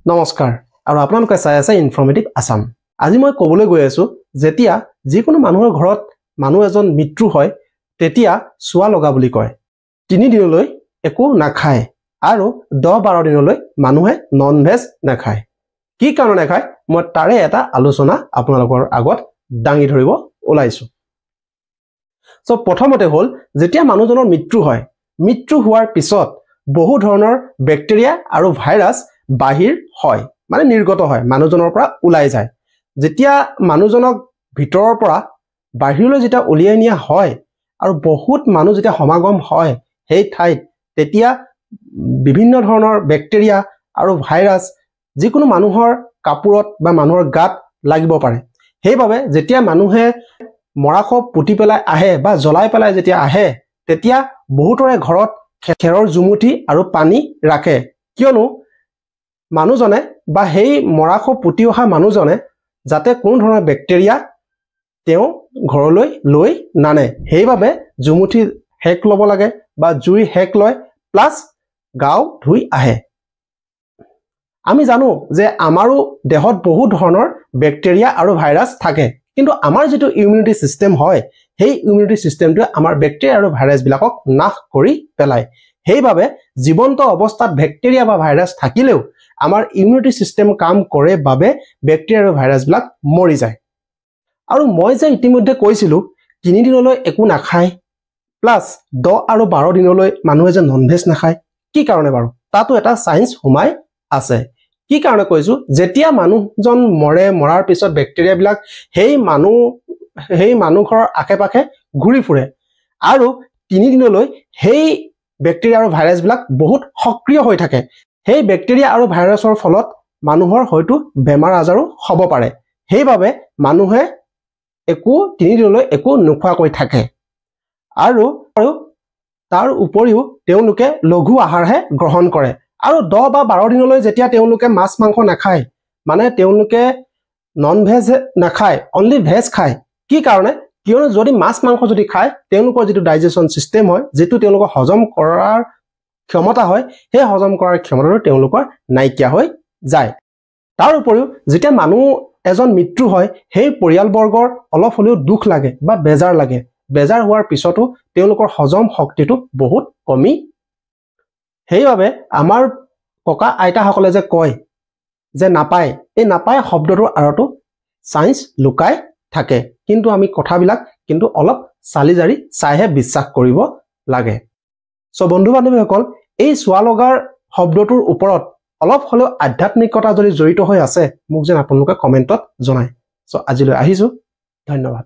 নমস্কাৰ আৰু আপোনালোকে চাই আছে ইনফৰমেটিভ আসাম। আজি মই ক'বলৈ গৈ আছো যেতিয়া যিকোনো মানুহৰ ঘৰত মানুহ এজন মৃত্যু হয় তেতিয়া চুৱা লগা বুলি কয়। 3 দিনলৈ একো নাখায় আৰু 10-12 দিনলৈ মানুহে নন ভেজ নাখায়। কি কাৰণে নাখায় মই তাৰে এটা আলোচনা আপোনালোকৰ আগত দাঙি ধৰিব ওলাইছো। সো প্ৰথমতে হ'ল যেতিয়া মানুহজনৰ মৃত্যু হয়, মৃত্যু হোৱাৰ পিছত বহু ধৰণৰ ব্যাক্টেৰিয়া আৰু ভাইৰাছ বাহিৰ হয়, মানে নিৰ্গত হয়, মানুহজনৰ পৰা ওলাই যায়। যেতিয়া মানুহজনক ভিতৰৰ পৰা বাহিৰলৈ যেতিয়া উলিয়াই নিয়া হয় আৰু বহুত মানুহ যেতিয়া সমাগম হয় সেই ঠাইত, তেতিয়া বিভিন্ন ধৰণৰ ব্যাক্টেৰিয়া আৰু ভাইৰাছ যিকোনো মানুহৰ কাপোৰত বা মানুহৰ গাত লাগিব পাৰে। সেইবাবে যেতিয়া মানুহে মৰাশব পুতি পেলাই আহে বা জ্বলাই পেলাই যেতিয়া আহে, তেতিয়া বহুতৰে ঘৰত খেৰৰ জুমুঠি আৰু পানী ৰাখে, কিয়নো মানুহজনে বা সেই মৰাশব পুতি অহা মানুহজনে যাতে কোনো ধৰণৰ ব্যাক্টেৰিয়া তেওঁ ঘৰলৈ লৈ নানে। সেইবাবে জুমুঠি হেক ল'ব লাগে বা জুই হেক লয়, প্লাছ গাও ধুই আহে। আমি জানো যে আমাৰো দেহত বহুত ধৰণৰ ব্যাক্টেৰিয়া আৰু ভাইৰাছ থাকে, কিন্তু আমাৰ যেটো ইমিউনিটি সিস্টেম হয় সেই ইমিউনিটি সিস্টেমটোৱে আমাৰ ব্যাক্টেৰিয়া আৰু ভাইৰাছবিলাকক নাশ কৰি পেলায়। সেইবাবে জীৱন্ত অৱস্থাত ব্যাক্টেৰিয়া বা ভাইৰাছ থাকিলেও আমাৰ ইমিউনিটি সিস্টেম কাম কৰে বাবে ব্যাক্টেৰিয়া আৰু ভাইৰাছবিলাক মৰি যায়। আৰু মই যে ইতিমধ্যে কৈছিলো 3 দিনলৈ একো নাখায়, প্লাছ 10 আৰু 12 দিনলৈ মানুহে যে ননভেজ নাখায়, কি কাৰণে বাৰু? তাতো এটা সায়েন্স সোমাই আছে। কি কাৰণে কৈছো? যেতিয়া মানুহজন মৰে, মৰাৰ পিছত ব্যাক্টেৰিয়াবিলাক সেই মানুহৰ আশে-পাশে ঘূৰি ফুৰে আৰু 3 দিনলৈ সেই ব্যাক্টেৰিয়া আৰু ভাইৰাছবিলাক বহুত সক্ৰিয় হৈ থাকে। সেই ব্যাক্টেৰিয়া আৰু ভাইৰাছৰ ফলত মানুহৰ হয়তো বেমাৰ আজাৰো হ'ব পাৰে। সেইবাবে মানুহে 3 দিনলৈ একো নোখোৱাকৈ থাকে আৰু তাৰ উপৰিও তেওঁলোকে লঘু আহাৰহে গ্ৰহণ কৰে। আৰু 10 বা 12 দিনলৈ যেতিয়া তেওঁলোকে মাছ মাংস নাখায়, মানে তেওঁলোকে নন ভেজ নাখায়, অনলি ভেজ খায়। কি কাৰণে? কিয়নো যদি মাছ মাংস যদি খায়, তেওঁলোকৰ যেটো ডাইজেশন সিস্টেম হয়, যেটো তেওঁলোকৰ হজম কৰাৰ ক্ষমতা হয়, সেই হজম কৰাৰ ক্ষমতাটো তেওঁলোকৰ নাইকিয়া হৈ যায়। তাৰ উপৰিও যেতিয়া মানুহ এজন মৃত্যু হয়, সেই পৰিয়ালবৰ্গৰ অলপ হলেও দুখ লাগে বা বেজাৰ লাগে। বেজাৰ হোৱাৰ পিছতো তেওঁলোকৰ হজম শক্তিটো বহুত কমি। সেইবাবে আমাৰ ককা আইতাসকলে যে কয় যে নাপায়, এই নাপায় শব্দটোৰ আৰতো সায়েন্স লুকাই থাকে। কিন্তু আমি কথাবিলাক কিন্তু অলপ চালি জাৰি চাইহে বিশ্বাস কৰিব লাগে। সো বন্ধু বান্ধৱীসকল, এই চুৱা লগাৰ শব্দটোৰ ওপৰত অলপ হলেও আধ্যাত্মিকতা যদি জড়িত হৈ আছে, মোক যেন আপোনালোকে কমেন্টত জনায়। সো আজিলৈ আহিছো, ধন্যবাদ।